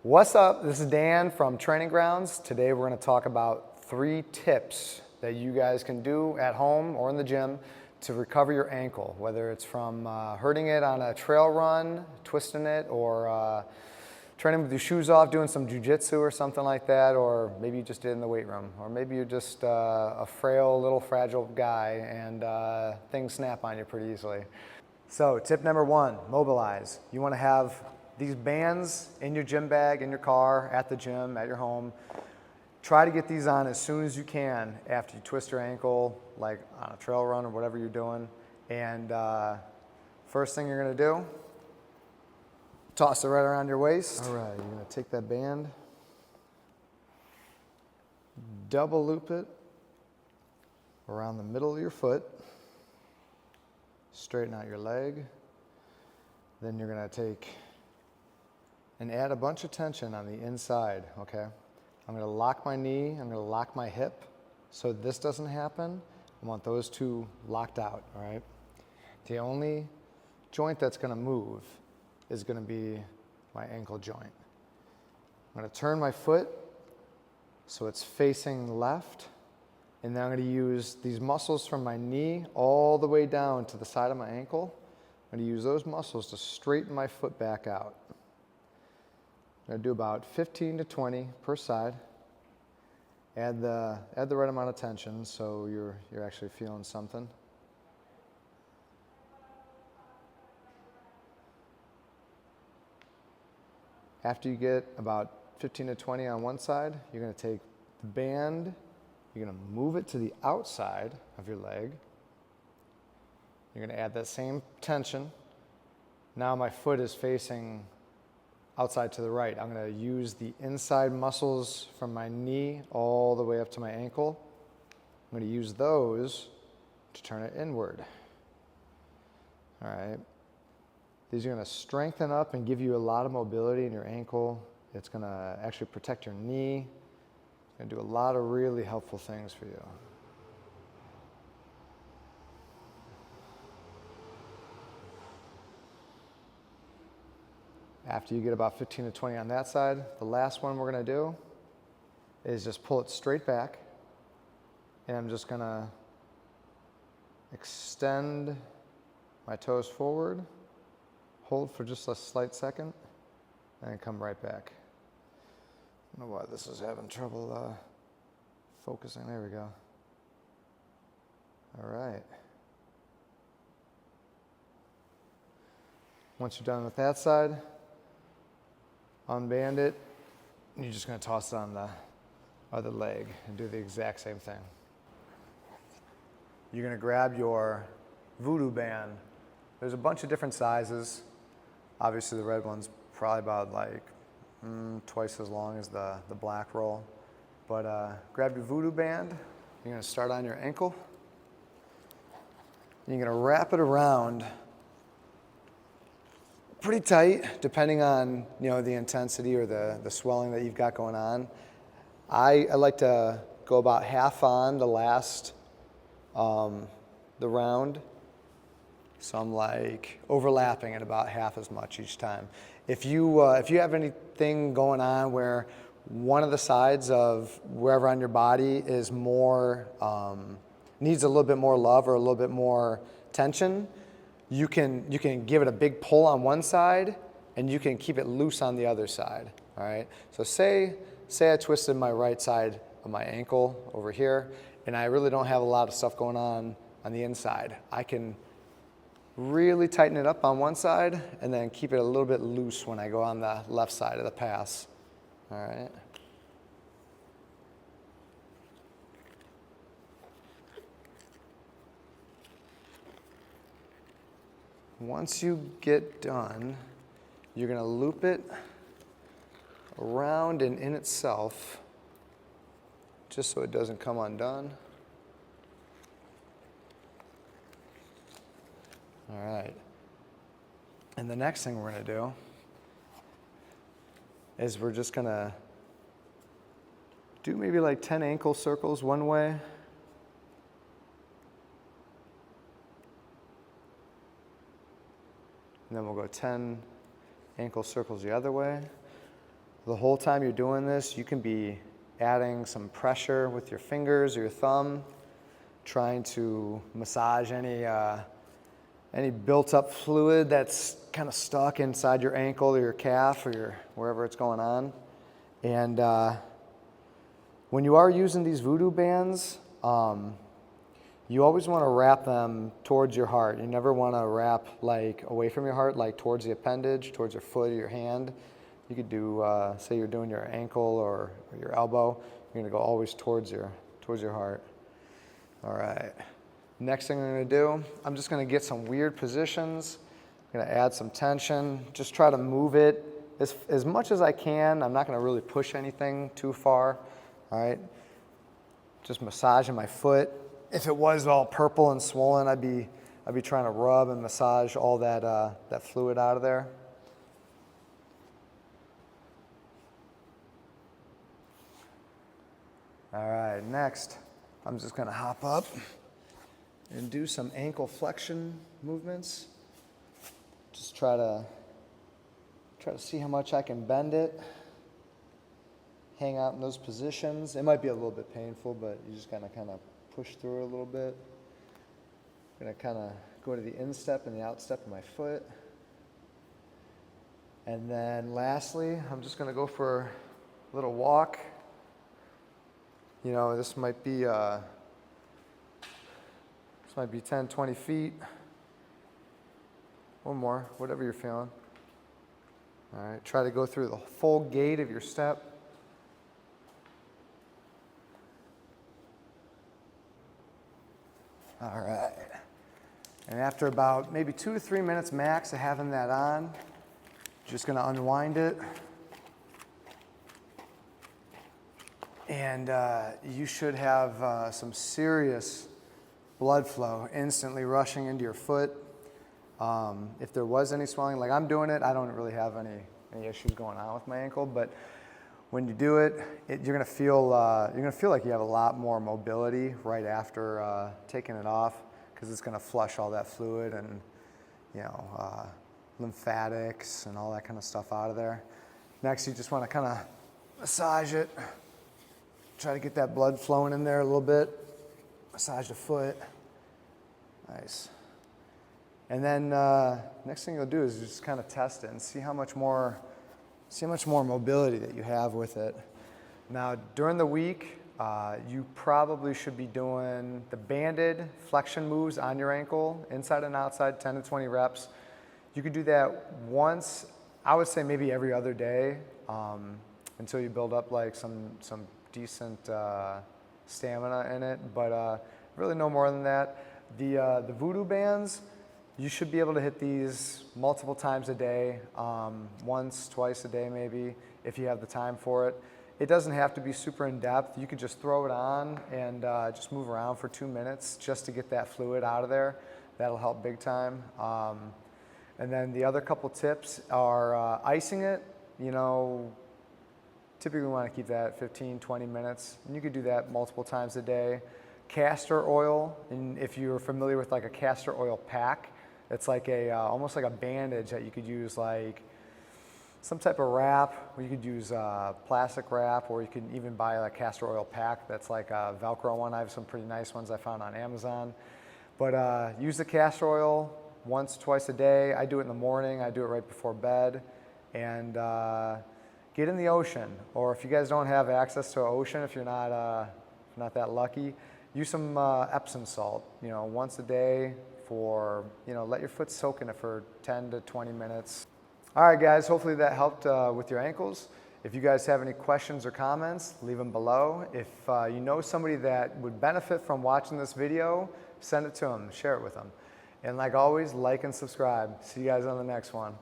What's up? This is Dan from Training Grounds. Today we're going to talk about 3 tips that you guys can do at home or in the gym to recover your ankle, whether it's from hurting it on a trail run, twisting it, or training with your shoes off, doing some jujitsu or something like that, or maybe you just did it in the weight room, or maybe you're just a frail, little fragile guy and things snap on you pretty easily. So tip number 1, mobilize. You want to have these bands in your gym bag, in your car, at the gym, at your home. Try to get these on as soon as you can after you twist your ankle, like on a trail run or whatever you're doing. And first thing you're gonna do, toss it right around your waist. All right, you're gonna take that band, double loop it around the middle of your foot, straighten out your leg. Then you're gonna take and add a bunch of tension on the inside, okay? I'm gonna lock my knee, I'm gonna lock my hip, so this doesn't happen. I want those two locked out, all right? The only joint that's gonna move is gonna be my ankle joint. I'm gonna turn my foot so it's facing left, and then I'm gonna use these muscles from my knee all the way down to the side of my ankle. I'm gonna use those muscles to straighten my foot back out. I'm going to do about 15 to 20 per side. Add the right amount of tension so you're actually feeling something. After you get about 15 to 20 on one side, you're going to take the band, you're going to move it to the outside of your leg. You're going to add that same tension. Now my foot is facing outside to the right. I'm going to use the inside muscles from my knee all the way up to my ankle. I'm going to use those to turn it inward. All right. These are going to strengthen up and give you a lot of mobility in your ankle. It's going to actually protect your knee. It's going to do a lot of really helpful things for you. After you get about 15 to 20 on that side, the last one we're going to do is just pull it straight back. And I'm just going to extend my toes forward, hold for just a slight second, and then come right back. I don't know why this is having trouble focusing. There we go. All right. Once you're done with that side, unband it, and you're just going to toss it on the other leg and do the exact same thing. You're going to grab your voodoo band. There's a bunch of different sizes. Obviously the red one's probably about like twice as long as the black roll. But grab your voodoo band. You're going to start on your ankle. You're going to wrap it around pretty tight, depending on the intensity or the swelling that you've got going on. I like to go about half on the last the round, so I'm like overlapping it about half as much each time. If you have anything going on where one of the sides of wherever on your body is more needs a little bit more love or a little bit more tension, you can give it a big pull on one side and you can keep it loose on the other side, all right? So say I twisted my right side of my ankle over here and I really don't have a lot of stuff going on the inside. I can really tighten it up on one side and then keep it a little bit loose when I go on the left side of the pass, all right? Once you get done, you're going to loop it around and in itself, just so it doesn't come undone. All right. And the next thing we're going to do is we're just going to do maybe like 10 ankle circles one way. And then we'll go 10 ankle circles the other way. the whole time you're doing this, you can be adding some pressure with your fingers or your thumb, trying to massage any built-up fluid that's kind of stuck inside your ankle or your calf or wherever it's going on. And when you are using these voodoo bands, you always want to wrap them towards your heart. You never want to wrap like away from your heart, like towards the appendage, towards your foot or your hand. You could do, say you're doing your ankle or your elbow, you're going to go always towards your heart. All right. Next thing I'm going to do, I'm just going to get some weird positions. I'm going to add some tension. Just try to move it as much as I can. I'm not going to really push anything too far. All right. Just massaging my foot. If it was all purple and swollen, I'd be trying to rub and massage all that fluid out of there. All right, next, I'm just gonna hop up and do some ankle flexion movements. Just try to see how much I can bend it. Hang out in those positions. It might be a little bit painful, but you just gotta kind of push through it a little bit. I'm gonna kind of go to the instep and the outstep of my foot. And then lastly, I'm just gonna go for a little walk. You know, this might be 10, 20 feet. Or more, whatever you're feeling. All right, try to go through the full gait of your step. All right. And after about maybe 2 to 3 minutes max of having that on, just gonna unwind it. And you should have some serious blood flow instantly rushing into your foot. If there was any swelling, like I'm doing it, I don't really have any issues going on with my ankle, but when you do it, you're gonna feel like you have a lot more mobility right after taking it off, because it's gonna flush all that fluid and lymphatics and all that kind of stuff out of there. Next, you just want to kind of massage it. Try to get that blood flowing in there a little bit. Massage the foot. Nice. And then next thing you'll do is just kind of test it and see how much more mobility that you have with it. Now, during the week, you probably should be doing the banded flexion moves on your ankle, inside and outside, 10 to 20 reps. You could do that once, I would say maybe every other day, until you build up like some decent stamina in it, but really no more than that. The voodoo bands, you should be able to hit these multiple times a day, once, twice a day maybe, if you have the time for it. It doesn't have to be super in depth. You could just throw it on and just move around for 2 minutes just to get that fluid out of there. That'll help big time. And then the other couple tips are icing it. Typically we want to keep that 15, 20 minutes. And you could do that multiple times a day. Castor oil, and if you're familiar with like a castor oil pack, it's like almost like a bandage that you could use like some type of wrap, or you could use plastic wrap, or you can even buy a castor oil pack that's like a Velcro one. I have some pretty nice ones I found on Amazon. But use the castor oil once, twice a day. I do it in the morning, I do it right before bed. And get in the ocean, or if you guys don't have access to an ocean, if you're not that lucky, use some Epsom salt, once a day for, let your foot soak in it for 10 to 20 minutes. All right, guys, hopefully that helped with your ankles. If you guys have any questions or comments, leave them below. If you know somebody that would benefit from watching this video, send it to them, share it with them. And like always, like and subscribe. See you guys on the next one.